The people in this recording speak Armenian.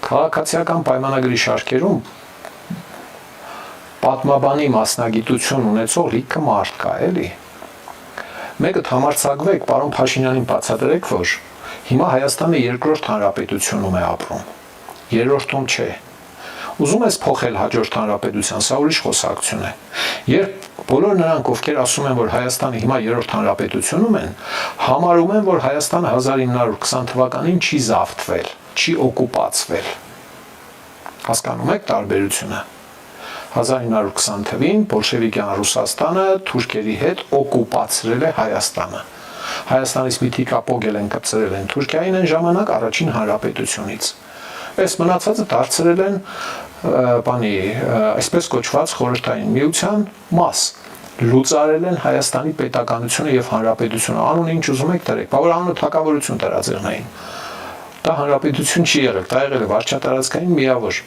Քաղաքացիական պայմանագրի շարքերում պատմաբանի մասնագիտություն ունեցող լիքը մարդ կա, էլի։ Մեկը համարձակվեք պարոն Փաշինյանին բացատրեք, որ հիմա Հայաստանը երկրորդ հանրապետությունում է ապրում, երրորդում չէ։ Ուզում ես փոխել հաջորդ հանրապետության, սա ուրիշ խոսակցություն է։ Երբ բոլոր նրանք, ովքեր ասում են, որ Հայաստանը հիմա երրորդ հանրապետությունում են, համարում են, որ Հայաստանը 1920 թվականին չի զավթվել, չի օկուպացվել։ Հասկանում եք տարբերությունը։ 1920 թվականին բոլշևիկյան Ռուսաստանը թուրքերի հետ օկուպացրել է Հայաստանը։ Հայաստանից մի թիկապոգել են, կպցրել են Թուրքիային այն ժամանակ առաջին հանրապետությունից։ Այս մնացածը դարձրել են այսպես կոչված խորհրդային միության մաս, լուծարել են Հայաստանի պետականությունը եւ հանրապետությունը, անունը ինչ ուզում եք դրեք, բավարար անունը թագավորություն տարածելնային։ Դա հանրապետություն չի եղել, դա եղել է վարչատարածքային միավոր։